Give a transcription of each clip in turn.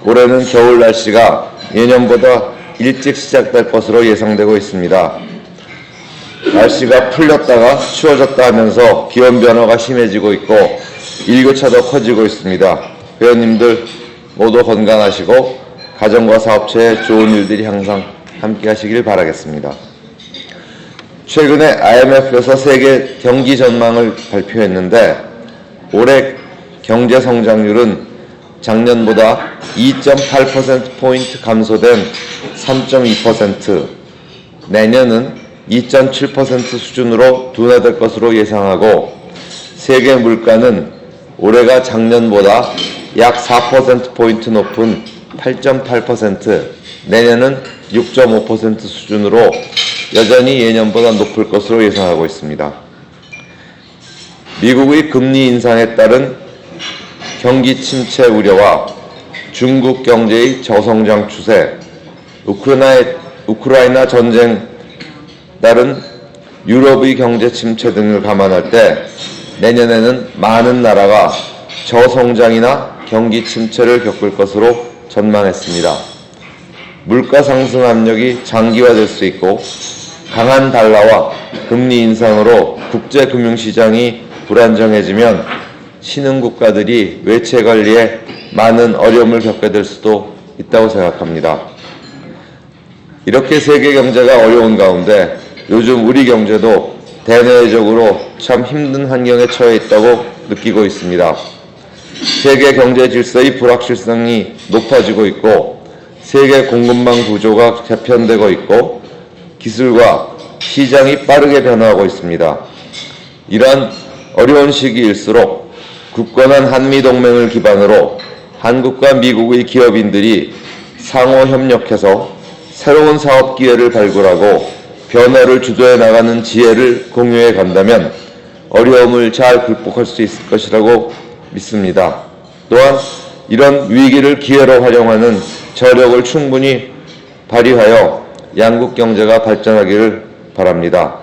올해는 겨울 날씨가 예년보다 일찍 시작될 것으로 예상되고 있습니다. 날씨가 풀렸다가 추워졌다 하면서 기온 변화가 심해지고 있고 일교차도 커지고 있습니다. 회원님들 모두 건강하시고 가정과 사업체에 좋은 일들이 항상 함께 하시길 바라겠습니다. 최근에 IMF에서 세계 경기 전망을 발표했는데 올해 경제 성장률은 작년보다 2.8%포인트 감소된 3.2%, 내년은 2.7% 수준으로 둔화될 것으로 예상하고 세계 물가는 올해가 작년보다 약 4%포인트 높은 8.8%, 내년은 6.5% 수준으로 여전히 예년보다 높을 것으로 예상하고 있습니다. 미국의 금리 인상에 따른 경기 침체 우려와 중국 경제의 저성장 추세, 우크라이나 전쟁 따른 유럽의 경제 침체 등을 감안할 때 내년에는 많은 나라가 저성장이나 경기 침체를 겪을 것으로 전망했습니다. 물가 상승 압력이 장기화될 수 있고 강한 달러와 금리 인상으로 국제 금융시장이 불안정해지면 신흥 국가들이 외채 관리에 많은 어려움을 겪게 될 수도 있다고 생각합니다. 이렇게 세계 경제가 어려운 가운데 요즘 우리 경제도 대내적으로 참 힘든 환경에 처해 있다고 느끼고 있습니다. 세계 경제 질서의 불확실성이 높아지고 있고 세계 공급망 구조가 개편되고 있고 기술과 시장이 빠르게 변화하고 있습니다. 이러한 어려운 시기일수록 굳건한 한미동맹을 기반으로 한국과 미국의 기업인들이 상호 협력해서 새로운 사업 기회를 발굴하고 변화를 주도해 나가는 지혜를 공유해 간다면 어려움을 잘 극복할 수 있을 것이라고 믿습니다. 또한 이런 위기를 기회로 활용하는 저력을 충분히 발휘하여 양국 경제가 발전하기를 바랍니다.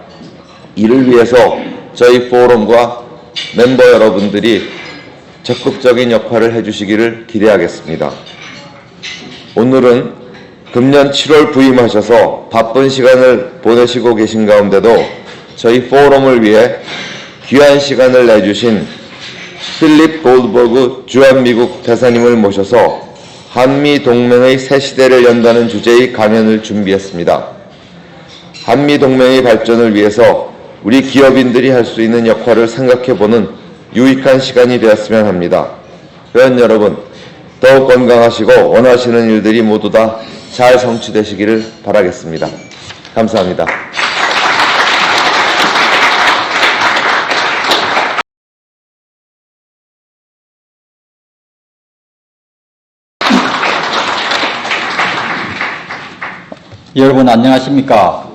이를 위해서 저희 포럼과 멤버 여러분들이 적극적인 역할을 해주시기를 기대하겠습니다. 오늘은 금년 7월 부임하셔서 바쁜 시간을 보내시고 계신 가운데도 저희 포럼을 위해 귀한 시간을 내주신 필립 골드버그 주한미국 대사님을 모셔서 한미동맹의 새 시대를 연다는 주제의 강연을 준비했습니다. 한미동맹의 발전을 위해서 우리 기업인들이 할 수 있는 역할을 생각해보는 유익한 시간이 되었으면 합니다. 회원 여러분, 더욱 건강하시고 원하시는 일들이 모두 다 잘 성취되시기를 바라겠습니다. 감사합니다. 여러분 안녕하십니까?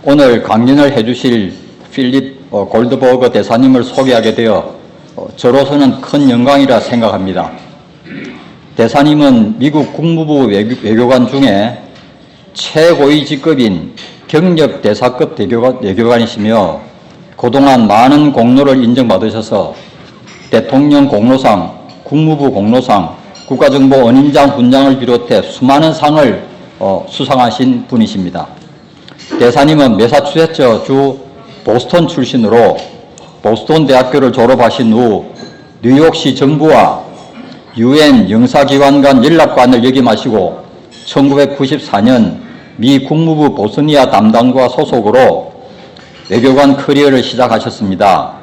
오늘 강연을 해주실 필립 골드버그 대사님을 소개하게 되어 저로서는 큰 영광이라 생각합니다. 대사님은 미국 국무부 외교관 중에 최고의 직급인 경력대사급 외교관이시며 그동안 많은 공로를 인정받으셔서 대통령 공로상, 국무부 공로상, 국가정보원인장 훈장을 비롯해 수많은 상을 수상하신 분이십니다. 대사님은 매사추세츠 주 보스턴 출신으로 보스턴 대학교를 졸업하신 후 뉴욕시 정부와 UN 영사기관관 연락관을 역임하시고 1994년 미 국무부 보스니아 담당과 소속으로 외교관 커리어를 시작하셨습니다.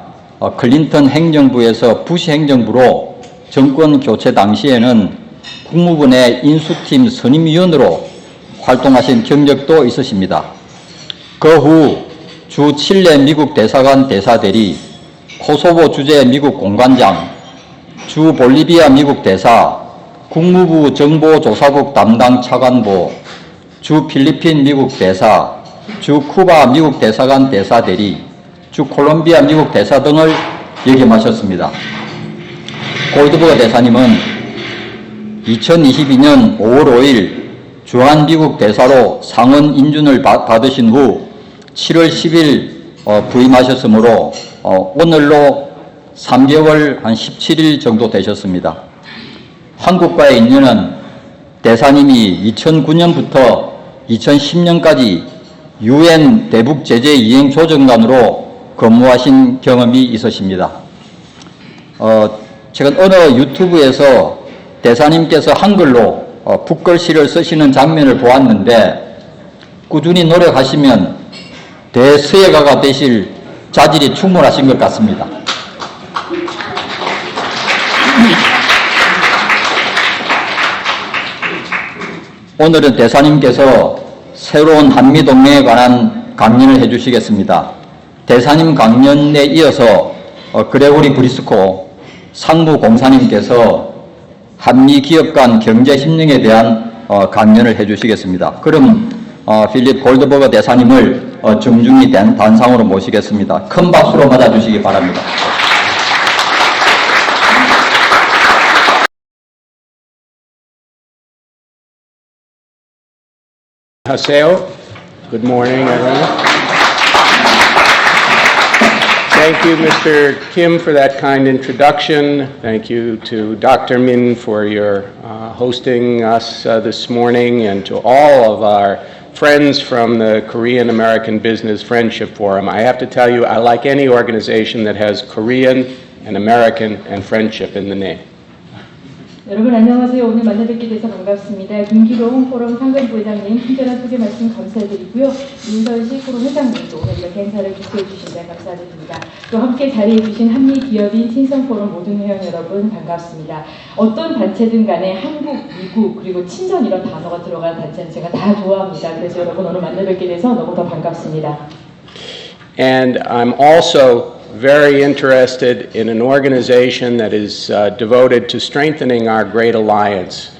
클린턴 행정부에서 부시 행정부로 정권 교체 당시에는 국무부 내 인수팀 선임위원으로 활동하신 경력도 있으십니다. 그 후 주 칠레 미국 대사관 대사대리, 코소보 주재 미국 공관장, 주 볼리비아 미국 대사, 국무부 정보조사국 담당 차관보, 주 필리핀 미국 대사, 주 쿠바 미국 대사관 대사대리, 주 콜롬비아 미국 대사 등을 역임하셨습니다. 골드버그 대사님은 2022년 5월 5일 주한 미국 대사로 상원 인준을 받으신 후 7월 10일 부임하셨으므로 오늘로 3개월 한 17일 정도 되셨습니다. 한국과의 인연은 대사님이 2009년부터 2010년까지 UN 대북 제재 이행 조정관으로 근무하신 경험이 있으십니다. 최근 어느 유튜브에서 대사님께서 한글로 북글씨를 쓰시는 장면을 보았는데 꾸준히 노력하시면 대서예가가 되실 자질이 충분하신 것 같습니다. 오늘은 대사님께서 새로운 한미동맹에 관한 강연을 해주시겠습니다. 대사님 강연에 이어서 그레고리 브리스코 상무공사님께서 한미 기업 간 경제 협력에 대한 강연을 해주시겠습니다. 그럼 필립 골드버거 대사님을 정중히 단상으로 모시겠습니다. 큰 박수로 맞아주시기 바랍니다. Haseo. Good morning, everyone. Thank you, Mr. Kim, for that kind introduction. Thank you to Dr. Min for your hosting us this morning, and to all of our friends from the Korean American Business Friendship Forum. I have to tell you, I like any organization that has Korean and American and friendship in the name. 여러분 안녕하세요. 오늘 만나 뵙게 돼서 반갑습니다. 김기동 포럼 상근부회장님 친절한 소개 말씀 감사드리고요. 윤선식 포럼 회장님도 오늘 이렇게 행사를 주최해 주신 데 감사드립니다. 또 함께 자리해 주신 한미 기업인 친선 포럼 모든 회원 여러분 반갑습니다. 어떤 단체든 간에 한국, 미국 그리고 친선 이런 단어가 들어간 단체는 제가 다 좋아합니다. 그래서 여러분 오늘 만나 뵙게 돼서 너무 더 반갑습니다. And I'm also very interested in an organization that is devoted to strengthening our great alliance,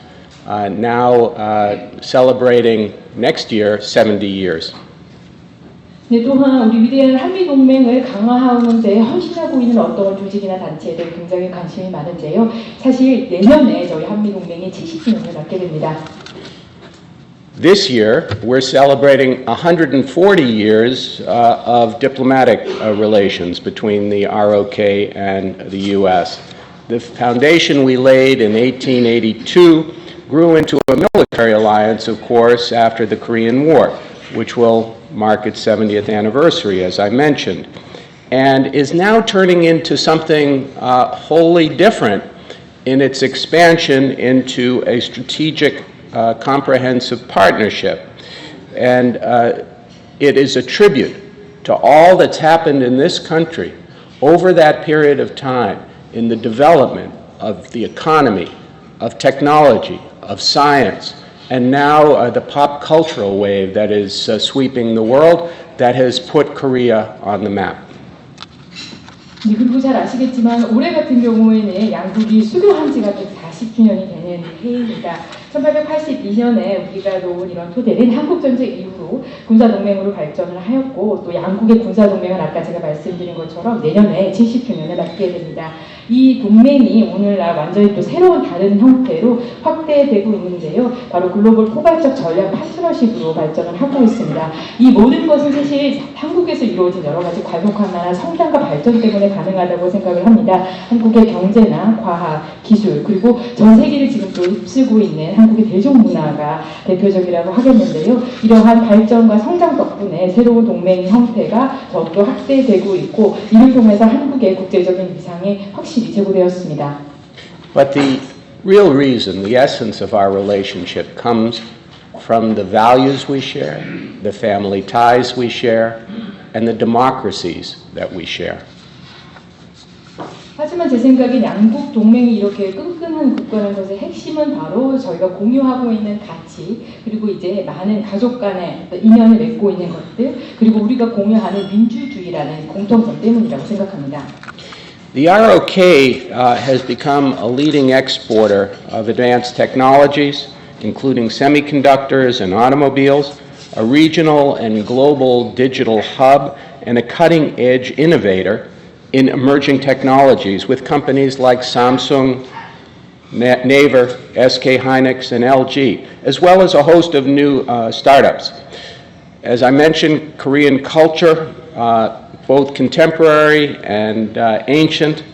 now celebrating next year 70 years. 네, 또한 우리 위대한 한미 동맹을 강화하는 데 헌신하고 있는 어떤 조직이나 단체에 대해 굉장히 관심이 많은데요. 사실 내년에 저희 한미 동맹이 70주년을 맞게 됩니다. This year, we're celebrating 140 years of diplomatic relations between the ROK and the U.S. The foundation we laid in 1882 grew into a military alliance, of course, after the Korean War, which will mark its 70th anniversary, as I mentioned, and is now turning into something wholly different in its expansion into a strategic comprehensive partnership. And it is a tribute to all that's happened in this country over that period of time in the development of the economy, of technology, of science, and now the pop cultural wave that is sweeping the world that has put Korea on the map. 그리고 잘 아시겠지만 올해 같은 경우에는 양국이 수교한 지가 140주년이 되는 해입니다. 1882년에 우리가 놓은 이런 토대는 한국전쟁 이후로 군사동맹으로 발전을 하였고 또 양국의 군사동맹은 아까 제가 말씀드린 것처럼 내년에 70주년을 맞게 됩니다. 이 동맹이 오늘날 완전히 또 새로운 다른 형태로 확대되고 있는데요. 바로 글로벌 포괄적 전략 파트너십으로 발전을 하고 있습니다. 이 모든 것은 사실 한국에서 이루어진 여러 가지 괄목한 나라 성장과 발전 때문에 가능하다고 생각을 합니다. 한국의 경제나 과학, 기술 그리고 전 세계를 지금 또 휩쓰고 있는 한국의 대중문화가 대표적이라고 하겠는데요. 이러한 발전과 성장 덕분에 새로운 동맹 형태가 더욱더 확대되고 있고 이를 통해서 한국의 국제적인 위상이 확실히 제고되었습니다. But the real reason, the essence of our relationship comes from the values we share, the family ties we share, and the democracies that we share. 하지만 제 생각엔 양국 동맹이 이렇게 끈끈한 국가라는 것의 핵심은 바로 저희가 공유하고 있는 가치 그리고 이제 많은 가족 간의 인연을 맺고 있는 것들 그리고 우리가 공유하는 민주주의라는 공통점 때문이라고 생각합니다. The ROK has become a leading exporter of advanced technologies, including semiconductors and automobiles, a regional and global digital hub, and a cutting-edge innovator in emerging technologies with companies like Samsung, Naver, SK Hynix, and LG, as well as a host of new startups. As I mentioned, Korean culture, both contemporary and ancient,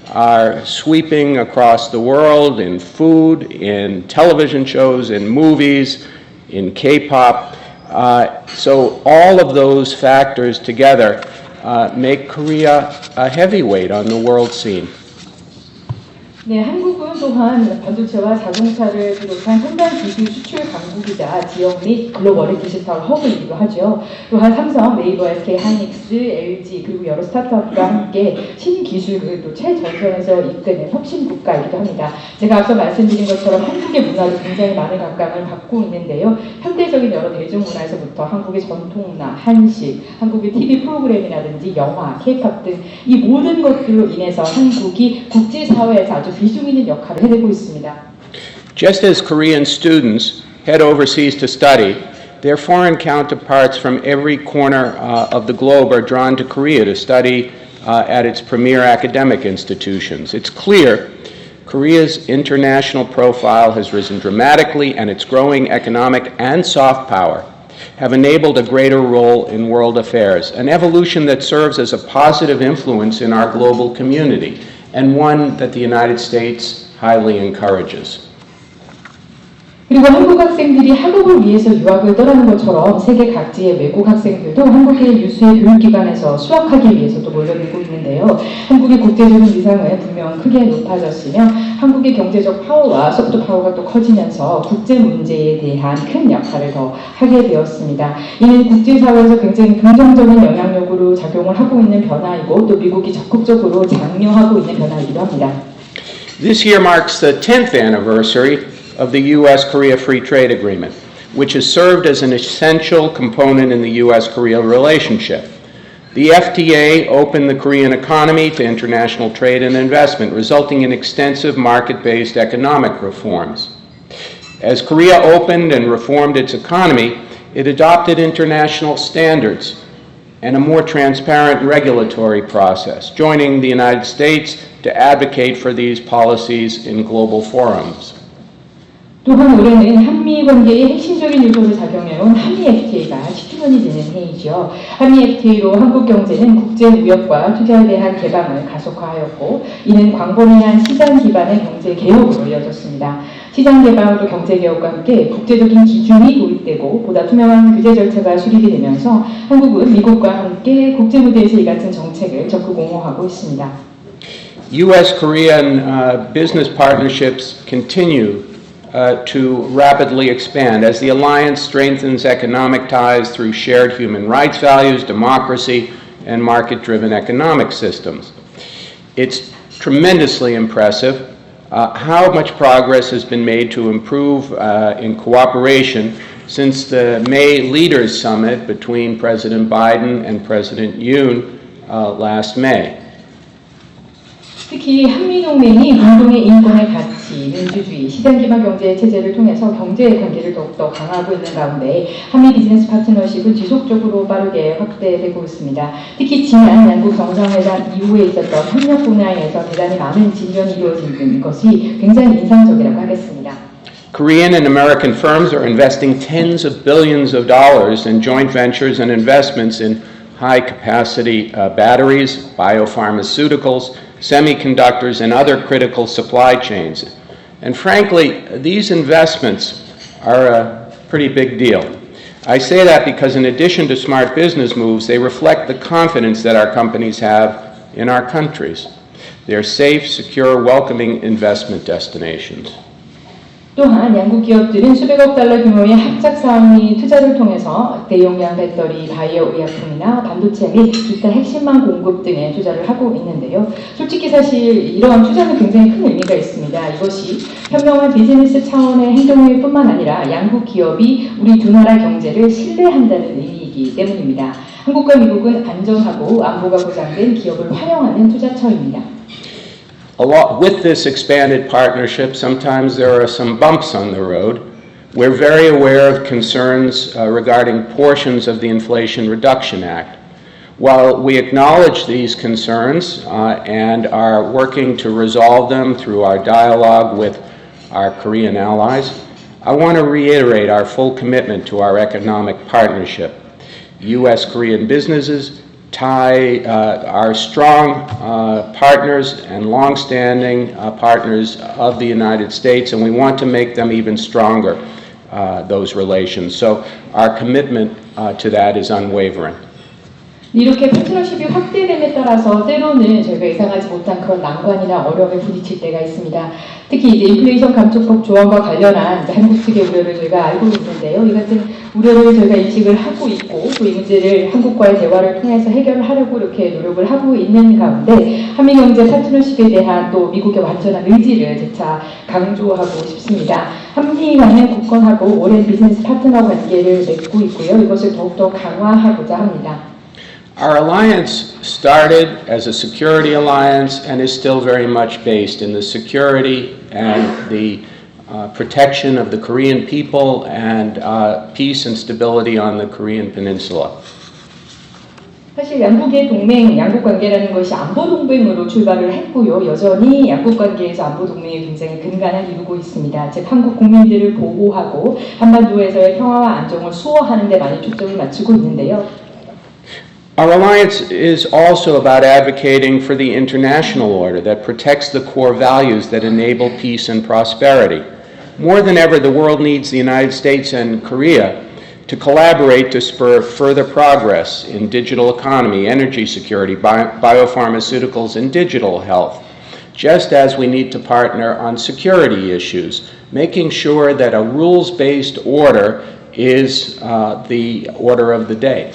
are sweeping across the world in food, in television shows, in movies, in K-pop. So all of those factors together make Korea a heavyweight on the world scene. 네, 한국은 또한 반도체와 자동차를 비롯한 첨단 기술 수출 강국이자 지역 및 글로벌의 디지털 허브이기도 하죠. 또한 삼성, 네이버, SK 하이닉스, LG 그리고 여러 스타트업과 함께 신기술을 또 최전선에서 이끄는 혁신 국가이기도 합니다. 제가 앞서 말씀드린 것처럼 한국의 문화도 굉장히 많은 각광을 받고 있는데요. 현대적인 여러 대중문화에서부터 한국의 전통문화, 한식, 한국의 TV 프로그램이라든지 영화, K-pop 등 이 모든 것들로 인해서 한국이 국제사회에서 아주 비중 있는 역할을 해내고 있습니다. Just as Korean students head overseas to study, their foreign counterparts from every corner of the globe are drawn to Korea to study at its premier academic institutions. It's clear Korea's international profile has risen dramatically, and its growing economic and soft power have enabled a greater role in world affairs, an evolution that serves as a positive influence in our global community, and one that the United States highly encourages. 그리고 한국 학생들이 학업을 위해서 유학을 떠나는 것처럼 세계 각지의 외국 학생들도 한국의 유수의 교육기관에서 수학하기 위해서 또 몰려들고 있는데요. 한국의 국제적인 위상은 분명 크게 높아졌으며 한국의 경제적 파워와 소프트 파워가 또 커지면서 국제 문제에 대한 큰 역할을 더 하게 되었습니다. 이는 국제사회에서 굉장히 긍정적인 영향력으로 작용을 하고 있는 변화이고 또 미국이 적극적으로 장려하고 있는 변화이기도 합니다. This year marks the 10th anniversary of the U.S.-Korea Free Trade Agreement, which has served as an essential component in the U.S.-Korea relationship. The FTA opened the Korean economy to international trade and investment, resulting in extensive market-based economic reforms. As Korea opened and reformed its economy, it adopted international standards and a more transparent regulatory process, joining the United States to advocate for these policies in global forums. 또한 올해는 한미 관계의 핵심적인 요소를 작용해온 한미 FTA가 10주년이 되는 해이죠. 한미 FTA로 한국 경제는 국제 무역과 투자에 대한 개방을 가속화하였고, 이는 광범위한 시장 기반의 경제 개혁으로 이어졌습니다. 시장 개방과 경제 개혁과 함께 국제적인 기준이 도입되고 보다 투명한 규제 절차가 수립이 되면서 한국은 미국과 함께 국제 무대에서 이 같은 정책을 적극 옹호하고 있습니다. U.S.-Korean business partnerships continue to rapidly expand as the alliance strengthens economic ties through shared human rights values, democracy, and market-driven economic systems. It's tremendously impressive how much progress has been made to improve in cooperation since the May Leaders Summit between President Biden and President Yoon last May. 특히 한미동맹이 공동의 인권의 가치, 민주주의, 시장기반 경제 체제를 통해서 경제 관계를 더욱더 강화하고 있는 가운데 한미 비즈니스 파트너십은 지속적으로 빠르게 확대되고 있습니다. 특히 지난 양국 정상회담 이후에 있었던 협력 분야에서 대단히 많은 진전이 이루어진 것이 굉장히 인상적이라고 하겠습니다. Korean and American firms are investing tens of billions of dollars in joint ventures and investments in high-capacity batteries, biopharmaceuticals, semiconductors, and other critical supply chains. And frankly, these investments are a pretty big deal. I say that because in addition to smart business moves, they reflect the confidence that our companies have in our countries. They're safe, secure, welcoming investment destinations. 또한 양국 기업들은 수백억 달러 규모의 합작 사업 및 투자를 통해서 대용량 배터리, 바이오 의약품이나 반도체 및 기타 핵심망 공급 등에 투자를 하고 있는데요. 솔직히 사실 이러한 투자는 굉장히 큰 의미가 있습니다. 이것이 현명한 비즈니스 차원의 행동일 뿐만 아니라 양국 기업이 우리 두 나라 경제를 신뢰한다는 의미이기 때문입니다. 한국과 미국은 안전하고 안보가 보장된 기업을 활용하는 투자처입니다. With this expanded partnership, sometimes there are some bumps on the road. We're very aware of concerns regarding portions of the Inflation Reduction Act. While we acknowledge these concerns and are working to resolve them through our dialogue with our Korean allies, I want to reiterate our full commitment to our economic partnership. U.S.-Korean businesses are strong partners and long-standing partners of the United States, and we want to make them even stronger, those relations. So our commitment to that is unwavering. 이렇게 파트너십이 확대됨에 따라서 때로는 저희가 예상하지 못한 그런 난관이나 어려움에 부딪힐 때가 있습니다. 특히 이제 인플레이션 감축법 조언과 관련한 한국 측의 우려를 저희가 알고 있는데요. 이 같은 우려를 저희가 인식을 하고 있고 또 이 문제를 한국과의 대화를 통해서 해결을 하려고 이렇게 노력을 하고 있는 가운데 한미경제 파트너십에 대한 또 미국의 완전한 의지를 재차 강조하고 싶습니다. 한미 간은 굳건하고 오랜 비즈니스 파트너 관계를 맺고 있고요. 이것을 더욱더 강화하고자 합니다. Our alliance started as a security alliance and is still very much based in the security and the protection of the Korean people and peace and stability on the Korean Peninsula. 사실 양국의 동맹, 양국 관계라는 것이 안보 동맹으로 출발을 했고요. 여전히 양국 관계에서 안보 동맹이 굉장히 근간을 이루고 있습니다. 즉 한국 국민들을 보호하고 한반도에서의 평화와 안정을 수호하는 데 많이 초점을 맞추고 있는데요. Our alliance is also about advocating for the international order that protects the core values that enable peace and prosperity. More than ever, the world needs the United States and Korea to collaborate to spur further progress in digital economy, energy security, biopharmaceuticals, and digital health, just as we need to partner on security issues, making sure that a rules-based order is the order of the day.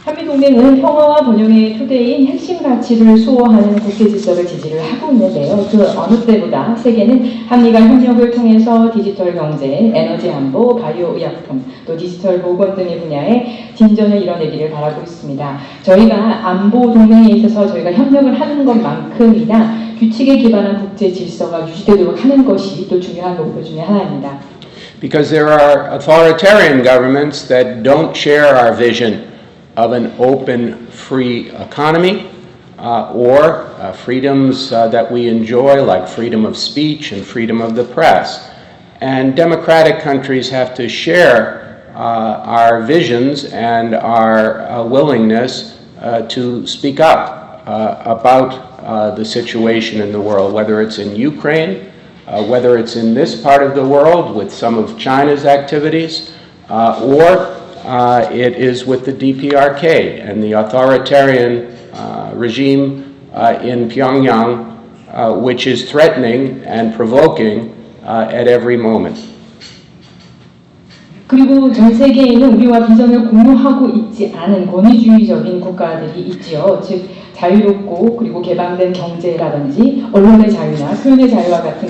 한미동맹은 평화와 번영의 토대인 핵심 가치를 수호하는 국제 질서를 지지를 하고 있는데요. 그 어느 때보다 세계는 한미 간 협력을 통해서 디지털 경제, 에너지 안보, 바이오 의약품, 또 디지털 보건 등의 분야에 진전을 이뤄내기를 바라고 있습니다. 저희가 안보 동맹에 있어서 저희가 협력을 하는 것만큼이나 규칙에 기반한 국제 질서가 유지되도록 하는 것이 또 중요한 목표 중에 하나입니다. Because there are authoritarian governments that don't share our vision of an open, free economy, or freedoms that we enjoy, like freedom of speech and freedom of the press. And democratic countries have to share our visions and our willingness to speak up about the situation in the world, whether it's in Ukraine, whether it's in this part of the world with some of China's activities, or it is with the DPRK and the authoritarian regime in Pyongyang, which is threatening and provoking at every moment. 그리고 전 세계에는 우리와 비전을 공유하고 있지 않은 권위주의적인 국가들이 있지요. 즉 자유롭고 그리고 개방된 경제라든지 언론의 자유나 표현의 자유와 같은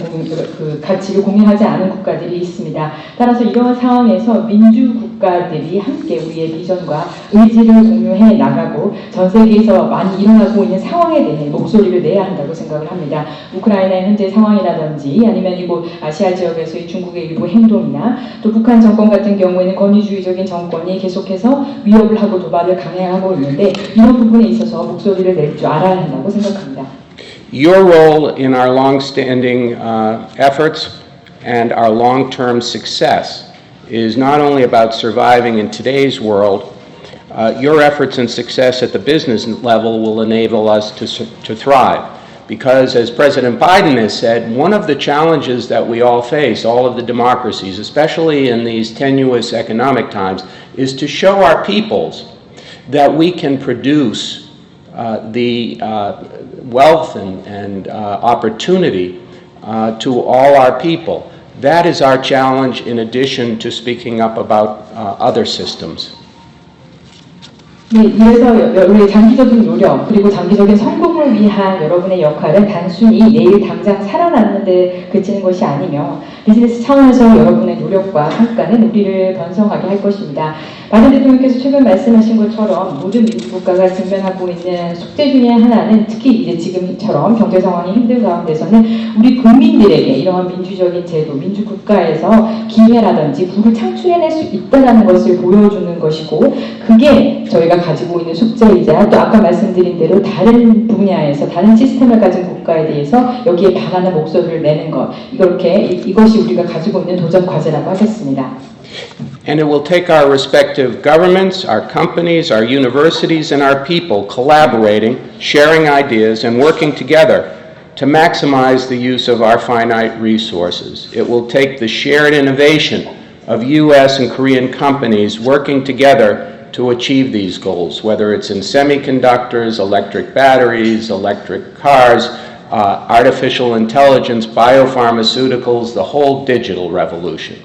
그 가치를 공유하지 않은 국가들이 있습니다. 따라서 이러한 상황에서 민주 국가들이 함께 우리의 비전과 의지를 공유해 나가고 전 세계에서 많이 일어나고 있는 상황에 대해 목소리를 내야 한다고 생각을 합니다. 우크라이나의 현재 상황이라든지 아니면 이곳 아시아 지역에서의 중국의 일부 행동이나 또 북한 정권 같은 경우에는 권위주의적인 정권이 계속해서 위협을 하고 도발을 강행하고 있는데 이런 부분에 있어서 목소리를 낼 줄 알아야 한다고 생각합니다. Your role in our long-standing efforts and our long-term success is not only about surviving in today's world. Your efforts and success at the business level will enable us to thrive. Because as President Biden has said, one of the challenges that we all face, all of the democracies, especially in these tenuous economic times, is to show our peoples that we can produce the wealth and opportunity to all our people. That is our challenge in addition to speaking up about other systems. 네, 이래서 우리의 장기적인 노력 그리고 장기적인 성공을 위한 여러분의 역할은 단순히 내일 당장 살아남는 데 그치는 것이 아니며 비즈니스 차원에서 여러분의 노력과 성과는 우리를 번성하게 할 것입니다. 바이든 대통령께서 최근 말씀하신 것처럼 모든 미국 국가가 직면하고 있는 숙제 중에 하나는 특히 이제 지금처럼 경제 상황이 힘든 가운데서는 우리 국민들에게 이러한 민주적인 제도, 민주국가에서 기회라든지 부를 창출해낼 수 있다는 것을 보여주는 것이고 그게 저희가 가지고 있는 숙제이자 또 아까 말씀드린 대로 다른 분야에서 다른 시스템을 가진 국가에 대해서 여기에 반하는 목소리를 내는 것 이것이 우리가 가지고 있는 도전 과제라고 하겠습니다. And it will take our respective governments, our companies, our universities, and our people collaborating, sharing ideas, and working together to maximize the use of our finite resources. It will take the shared innovation of U.S. and Korean companies working together to achieve these goals, whether it's in semiconductors, electric batteries, electric cars, artificial intelligence, biopharmaceuticals, the whole digital revolution.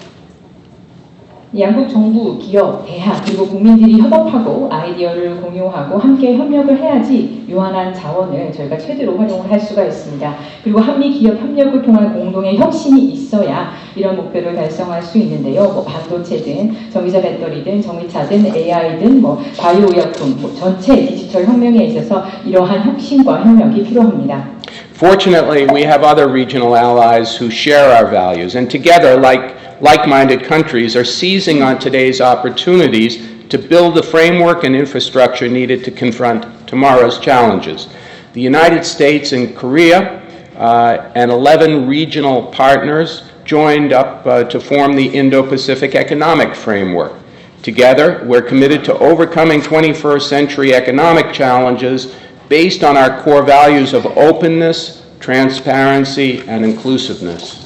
양국 정부, 기업, 대학 그리고 국민들이 협업하고 아이디어를 공유하고 함께 협력을 해야지 유한한 자원을 저희가 최대로 활용을 할 수가 있습니다. 그리고 한미 기업 협력을 통한 공동의 혁신이 있어야 이런 목표를 달성할 수 있는데요. 뭐 반도체든 전기차 배터리든 전기차든 AI든 뭐 바이오 의약품 전체 디지털 혁명에 있어서 이러한 혁신과 협력이 필요합니다. Fortunately, we have other regional allies who share our values, and together, like-minded countries, are seizing on today's opportunities to build the framework and infrastructure needed to confront tomorrow's challenges. The United States and Korea and 11 regional partners joined up to form the Indo-Pacific Economic Framework. Together, we're committed to overcoming 21st century economic challenges based on our core values of openness, transparency, and inclusiveness.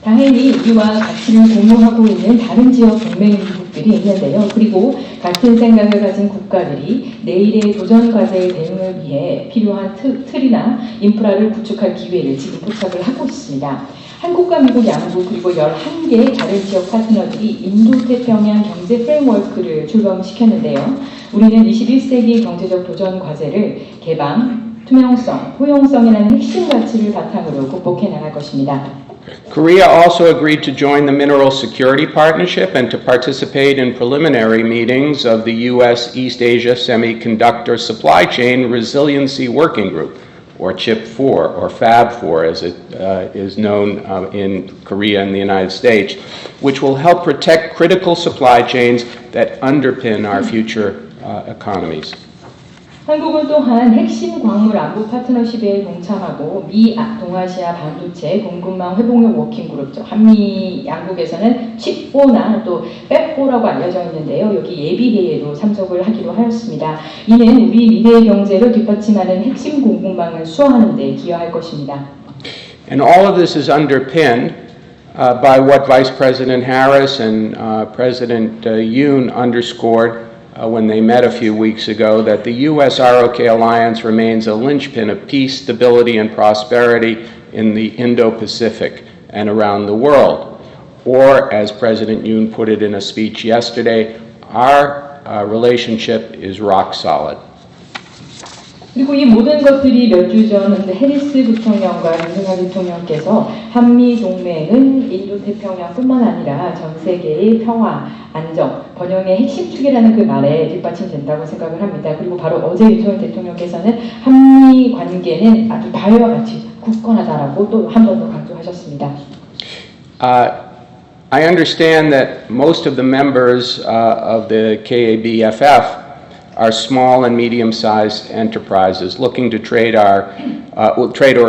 당연히 우리와 가치를 공유하고 있는 다른 지역 동맹국들이 있는데요. 그리고 같은 생각을 가진 국가들이 내일의 도전 과제에 대응을 위해 필요한 틀이나 인프라를 구축할 기회를 지금 포착을 하고 있습니다. 한국과 미국 양국 그리고 11개의 다른 지역 파트너들이 인도태평양 경제 프레임워크를 출범시켰는데요. 우리는 21세기 경제적 도전 과제를 개방, 투명성, 포용성이라는 핵심 가치를 바탕으로 극복해 나갈 것입니다. Korea also agreed to join the Mineral Security Partnership and to participate in preliminary meetings of the U.S. East Asia Semiconductor Supply Chain Resiliency Working Group, or CHIP4, or FAB4 as it is known in Korea and the United States, which will help protect critical supply chains that underpin our future economies. 한국은 또한 핵심 광물 안보 파트너십에 동참하고 미 동아시아 반도체 공급망 회복력 워킹그룹, 한미 양국에서는 칩4나 또 팹4라고 알려져 있는데요. 여기 예비회의에도 참석을 하기로 하였습니다. 이는 우리 미래의 경제를 뒷받침하는 핵심 공급망을 수호하는 데 기여할 것입니다. And all of this is underpinned by what Vice President Harris and President Yoon underscored when they met a few weeks ago, that the U.S.-ROK alliance remains a linchpin of peace, stability, and prosperity in the Indo-Pacific and around the world. Or, as President Yoon put it in a speech yesterday, our relationship is rock solid. 그리고 이 모든 것들이 몇 주 전 해리스 부통령과 윤석열 대통령께서 한미 동맹은 인도태평양뿐만 아니라 전 세계의 평화, 안정, 번영의 핵심 축이라는 그 말에 뒷받침된다고 생각을 합니다. 그리고 바로 어제 윤석열 대통령께서는 한미 관계는 아주 바위와 같이 굳건하다라고 또 한 번 더 강조하셨습니다. I understand that most of the members of the KABFF are small and medium-sized enterprises looking to trade or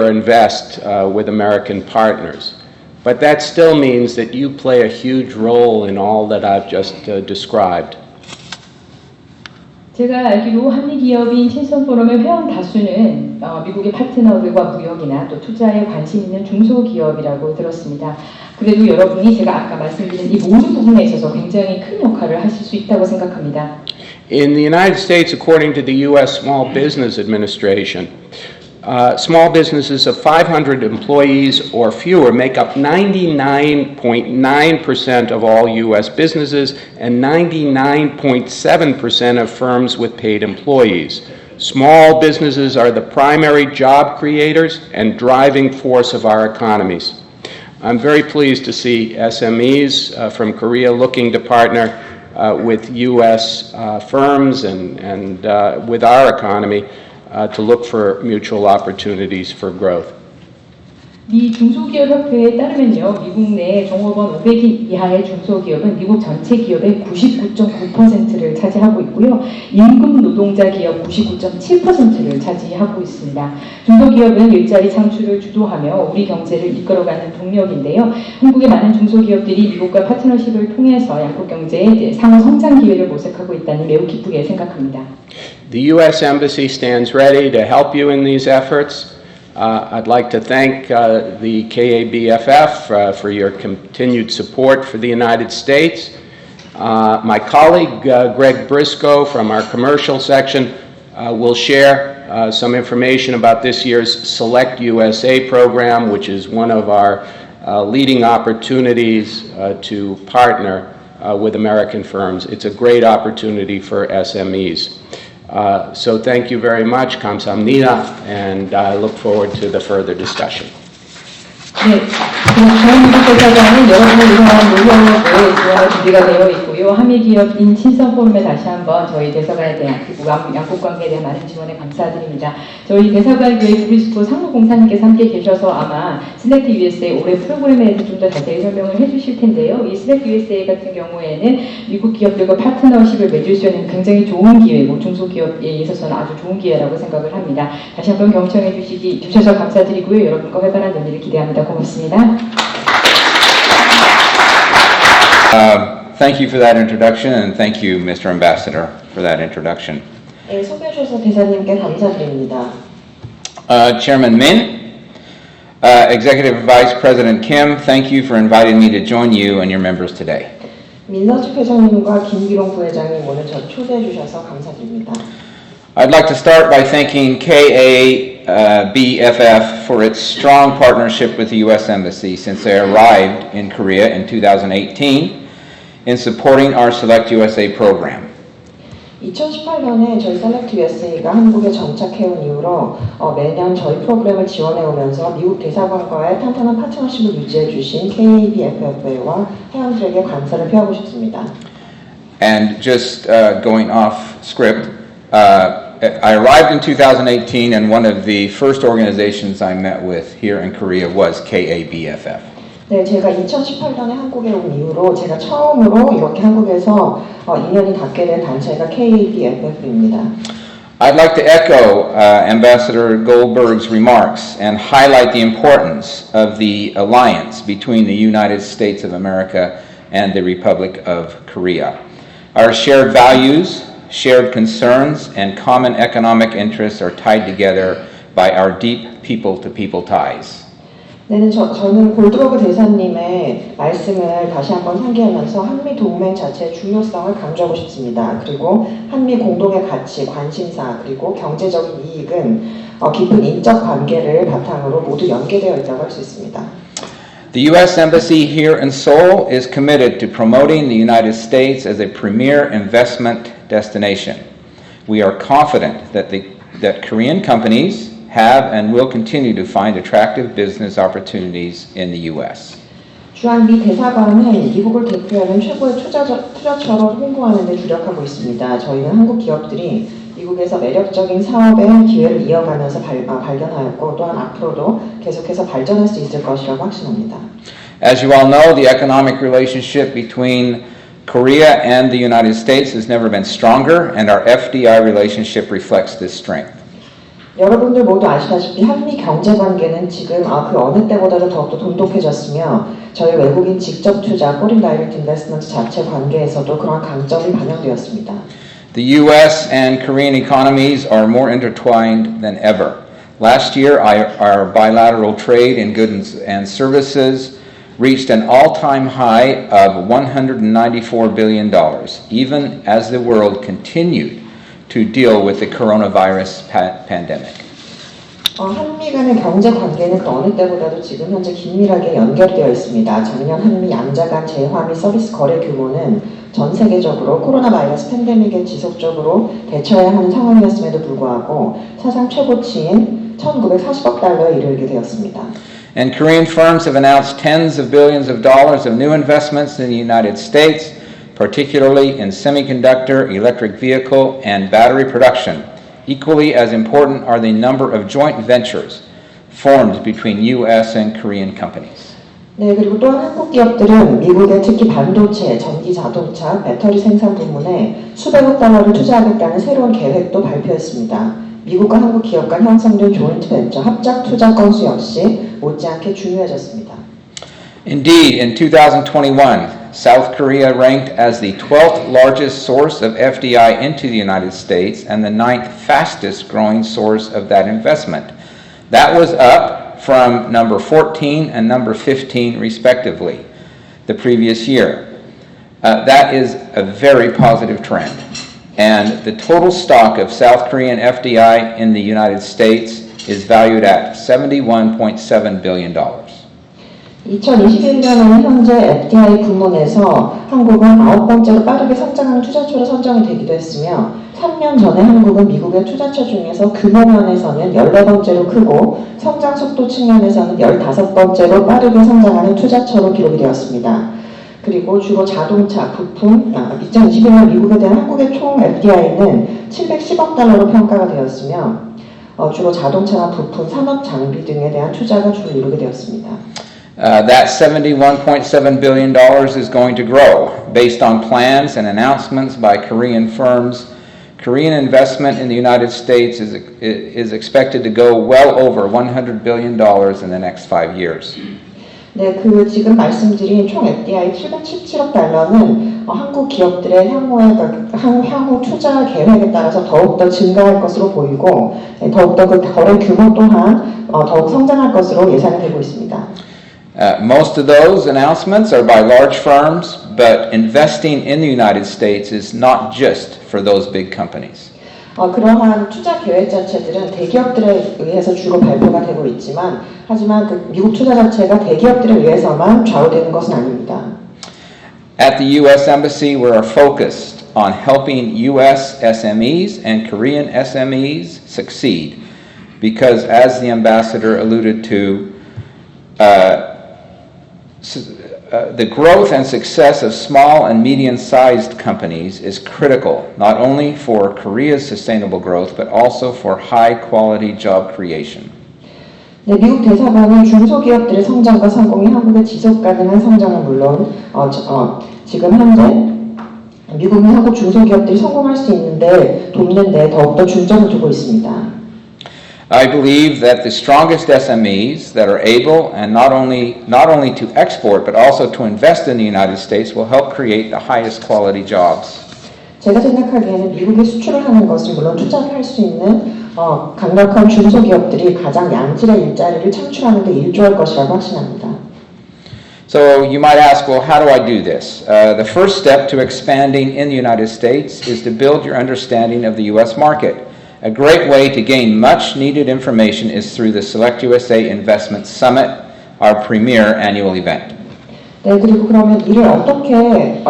invest with American partners. But that still means that you play a huge role in all that I've just described. 제가 알기로 한미 기업인 친선 포럼의 회원 다수는 미국의 파트너들과 무역이나 또 투자에 관심 있는 중소기업이라고 들었습니다. 그래도 여러분이 제가 아까 말씀드린 이 모든 부분에 있어서 굉장히 큰 역할을 하실 수 있다고 생각합니다. In the United States, according to the U.S. Small Business Administration, small businesses of 500 employees or fewer make up 99.9% of all U.S. businesses and 99.7% of firms with paid employees. Small businesses are the primary job creators and driving force of our economies. I'm very pleased to see SMEs from Korea looking to partner with U.S. firms and with our economy to look for mutual opportunities for growth. 미 중소기업협회에 따르면요, 미국 내 종업원 500인 이하의 중소기업은 미국 전체 기업의 99.9%를 차지하고 있고요, 임금 노동자 기업 99.7%를 차지하고 있습니다. 중소기업은 일자리 창출을 주도하며 우리 경제를 이끌어가는 동력인데요, 한국의 많은 중소기업들이 미국과 파트너십을 통해서 양국 경제의 상호 성장 기회를 모색하고 있다니 매우 기쁘게 생각합니다. The U.S. Embassy stands ready to help you in these efforts. I'd like to thank the KABFF for your continued support for the United States. My colleague Greg Briscoe from our commercial section will share some information about this year's Select USA program, which is one of our leading opportunities to partner with American firms. It's a great opportunity for SMEs. So thank you very much, 감사합니다, and I look forward to the further discussion. 네, 저희 미국 대사관은 여러분을 위한 노력을 지원할 준비가 되어 있고요. 한미기업인 친선 포럼에 다시 한번 저희 대사관에 대한 그리고 양국 관계에 대한 많은 지원에 감사드립니다. 저희 대사관 교회 브리스코 상무공사님께서 함께 계셔서 아마 슬랙트 USA 올해 프로그램에 대해서 좀 더 자세히 설명을 해주실 텐데요. 이 슬랙트 USA 같은 경우에는 미국 기업들과 파트너십을 맺을 수 있는 굉장히 좋은 기회고 중소기업에 있어서는 아주 좋은 기회라고 생각을 합니다. 다시 한번 경청해 주셔서 감사드리고요. 여러분과 활발한 논의를 기대합니다. 고맙습니다. Thank you for that introduction, and thank you, Mr. Ambassador, for that introduction. 네, 소개해 주셔서 대사님께 감사드립니다. Chairman Min, Executive Vice President Kim, thank you for inviting me to join you and your members today. 민서주 회장님과 김기롱 부회장님 오늘 저 초대해 주셔서 감사드립니다. I'd like to start by thanking KABFF for its strong partnership with the U.S. Embassy since they arrived in Korea in 2018 in supporting our Select USA program. 2018년에 저희 셀렉트 USA가 한국에 정착해온 이후로 매년 저희 프로그램을 지원해오면서 미국 대사관과의 탄탄한 파트너십을 유지해 주신 KABFF와 회원들에게 감사를 표하고 싶습니다. And just going off script, I arrived in 2018, and one of the first organizations I met with here in Korea was KABFF. 네, 제가 2018년에 한국에 온 이후로 제가 처음으로 이렇게 한국에서 인연이 닿게 된 단체가 KABFF입니다. I'd like to echo Ambassador Goldberg's remarks and highlight the importance of the alliance between the United States of America and the Republic of Korea. Our shared values, shared concerns, and common economic interests are tied together by our deep people-to-people ties. 네, 저는 골드버그 대사님의 말씀을 다시 한번 상기하면서 한미 동맹 자체의 중요성을 강조하고 싶습니다. 그리고 한미 공동의 가치, 관심사, 그리고 경제적인 이익은 깊은 인적 관계를 바탕으로 모두 연계되어 있다고 할 수 있습니다. The U.S. Embassy here in Seoul is committed to promoting the United States as a premier investment destination. We are confident that Korean companies have and will continue to find attractive business opportunities in the U.S. 주한 미 대사관은 미국을 대표하는 최고의 투자처로 홍보하는 데 주력하고 있습니다. 저희는 한국 기업들이 미국에서 매력적인 사업의 기회를 이어가면서 발견하였고 또한 앞으로도 계속해서 발전할 수 있을 것이라고 확신합니다. As you all know, the economic relationship between Korea and the United States has never been stronger, and our FDI relationship reflects this strength. 여러분들 모두 아시다시피 한미 경제 관계는 지금 그 어느 때보다도 더욱더 돈독해졌으며 저희 외국인 직접 투자, Foreign Direct Investment 자체 관계에서도 그런 강점이 반영되었습니다. The U.S. and Korean economies are more intertwined than ever. Last year, our bilateral trade in goods and services reached an all-time high of $194 billion, even as the world continued to deal with the coronavirus pandemic. 한미 간의 경제 관계는 그 어느 때보다도 지금 현재 긴밀하게 연결되어 있습니다. 작년 한미 양자 간 재화 및 서비스 거래 규모는 전 세계적으로 코로나 바이러스 팬데믹에 지속적으로 대처해야 하는 상황이었음에도 불구하고 사상 최고치인 1,940억 달러에 이르게 되었습니다. And Korean firms have announced tens of billions of dollars of new investments in the United States, particularly in semiconductor, electric vehicle, and battery production. Equally as important are the number of joint ventures formed between U.S. and Korean companies. 네, 그리고 또한 한국 기업들은 미국의 특히 반도체, 전기 자동차, 배터리 생산 부문에 수백억 달러를 투자하겠다는 새로운 계획도 발표했습니다. 미국과 한국 기업 간 형성된 조인트 벤처 합작 투자 건수 역시 못지않게 중요해졌습니다. Indeed, in 2021, South Korea ranked as the 12th largest source of FDI into the United States and the 9th fastest growing source of that investment. That was up from number 14 and number 15 respectively the previous year. That is a very positive trend. And the total stock of South Korean FDI in the United States is valued at $71.7 billion. 2021년에는 현재 FDI 부문에서 한국은 9번째로 빠르게 성장하는 투자처로 선정이 되기도 했으며 3년 전에 한국은 미국의 투자처 중에서 규모 면에서는 14번째로 크고 성장 속도 측면에서는 15번째로 빠르게 성장하는 투자처로 기록이 되었습니다. 그리고 주로 자동차, 부품, 2021년 미국에 대한 한국의 총 FDI는 710억 달러로 평가가 되었으며 주로 자동차나 부품, 산업 장비 등에 대한 투자가 주로 이루게 되었습니다. That $71.7 billion is going to grow based on plans and announcements by Korean firms. Korean investment in the United States is expected to go well over $100 billion in the next 5 years. 네, 지금 말씀드린 총 FDI 717억 달러는 한국 기업들의 향후 투자 계획에 따라서 더욱더 증가할 것으로 보이고 더욱더 그 거래 규모 또한 더욱 성장할 것으로 예상이 되고 있습니다. Most of those announcements are by large firms, but investing in the United States is not just for those big companies. 그러한 투자 계획 자체들은 대기업들에 의해서 주로 발표가 되고 있지만 하지만 그 미국 투자 자체가 대기업들에 의해서만 좌우되는 것은 아닙니다. At the U.S. Embassy, we are focused on helping U.S. SMEs and Korean SMEs succeed because, as the ambassador alluded to, the growth and success of small and medium-sized companies is critical, not only for Korea's sustainable growth, but also for high-quality job creation. 네, 미국 대사관은 중소기업들의 성장과 성공이 한국의 지속가능한 성장은 물론 지금 현재 미국이 한국 중소기업들이 성공할 수 있는데 돕는 데 더욱더 중점을 두고 있습니다. I believe that the strongest SMEs that are able and not only to export but also to invest in the United States will help create the highest quality jobs. 제가 생각하기에는 미국에 수출을 하는 것은 물론 투자를 할 수 있는 강력한 중소기업들이 가장 양질의 일자리를 창출하는 데 일조할 것이라고 확신합니다. So you might ask, well, how do I do this? The first step to expanding in the United States is to build your understanding of the U.S. market. A great way to gain much needed information is through the Select USA Investment Summit, our premier annual event. 네, 그리고 그러면 이를 어떻게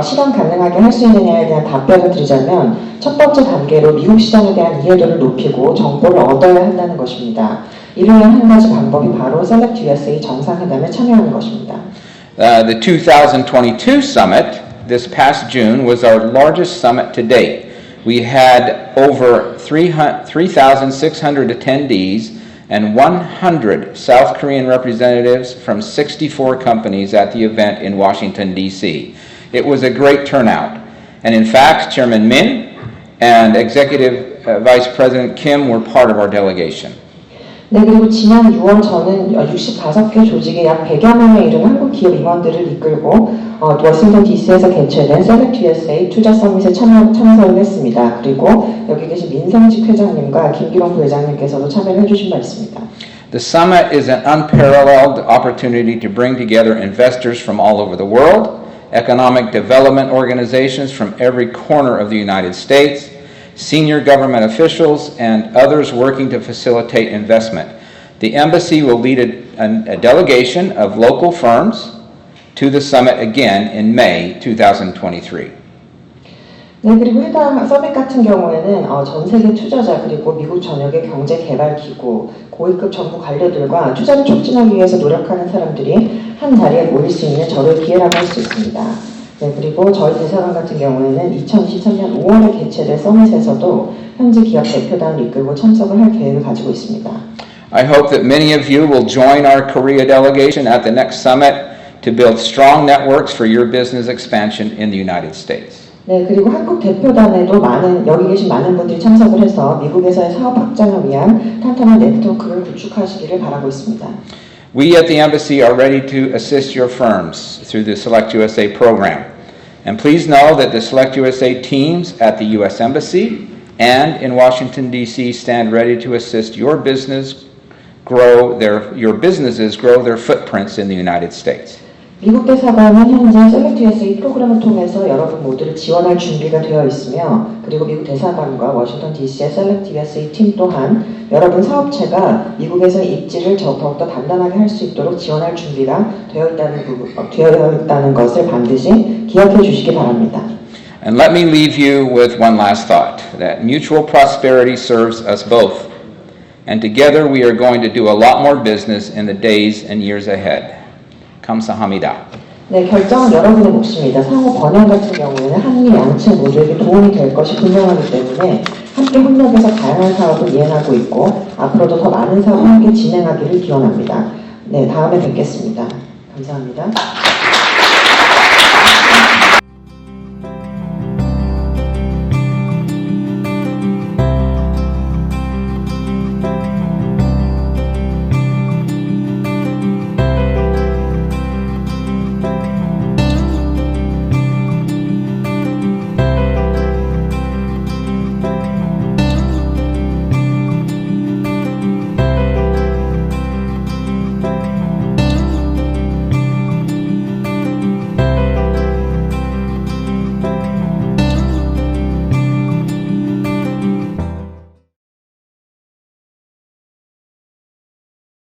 실현 가능하게 할 수 있느냐에 대한 답변을 드리자면 첫 번째 단계로 미국 시장에 대한 이해도를 높이고 정보를 얻어야 한다는 것입니다. 이를 위한 한 가지 방법이 바로 Select USA 정상회담에 참여하는 것입니다. The 2022 summit this past June was our largest summit to date. We had over 3,600 attendees and 100 South Korean representatives from 64 companies at the event in Washington, D.C. It was a great turnout. And in fact, Chairman Min and Executive Vice President Kim were part of our delegation. 네, 그리고 지난 6월 저는 65개 조직의 약 100여 명에 이르는 한국 기업 임원들을 이끌고 워싱턴 DC에서 개최된 Select USA 투자 서밋에 참석을 했습니다. 그리고 여기 계신 민성직 회장님과 김기롱 부회장님께서도 참여를 해주신 바 있습니다. The summit is an unparalleled opportunity to bring together investors from all over the world, economic development organizations from every corner of the United States, senior government officials, and others working to facilitate investment. The embassy will lead a delegation of local firms to the summit again in May 2023. 네, 그리고 해당 서밋 같은 경우에는 전 세계 투자자 그리고 미국 전역의 경제개발기구, 고위급 정부 관료들과 투자를 촉진하기 위해서 노력하는 사람들이 한 자리에 모일 수 있는 저를 기회라고 할 수 있습니다. 네, 그리고 저희 대사관 같은 경우에는 2023년 5월에 개최된 서밋에서도 현지 기업 대표단을 이끌고 참석을 할 계획을 가지고 있습니다. I hope that many of you will join our Korea delegation at the next summit to build strong networks for your business expansion in the United States. 네, 그리고 한국 대표단에도 여기 계신 많은 분들이 참석을 해서 미국에서의 사업 확장을 위한 탄탄한 네트워크를 구축하시기를 바라고 있습니다. We at the Embassy are ready to assist your firms through the Select USA program. And please know that the Select USA teams at the U.S. Embassy and in Washington, D.C. stand ready to assist your businesses grow their footprints in the United States. 미국 대사관은 현재 셀렉트 USA 프로그램을 통해서 여러분 모두를 지원할 준비가 되어 있으며 그리고 미국 대사관과 워싱턴 DC의 셀렉트 USA 팀 또한 여러분 사업체가 미국에서의 입지를 더욱더 단단하게 할 수 있도록 지원할 준비가 되어 있다는 것을 반드시 기억해 주시기 바랍니다. And let me leave you with one last thought, that mutual prosperity serves us both. And together we are going to do a lot more business in the days and years ahead. 감사합니다. 네, 결정은 여러분의 몫입니다. 상호 번영 같은 경우에는 한미 양측 모두에게 도움이 될 것이 분명하기 때문에 함께 협력해서 다양한 사업을 이행하고 있고 앞으로도 더 많은 사업을 함께 진행하기를 기원합니다. 네, 다음에 뵙겠습니다. 감사합니다.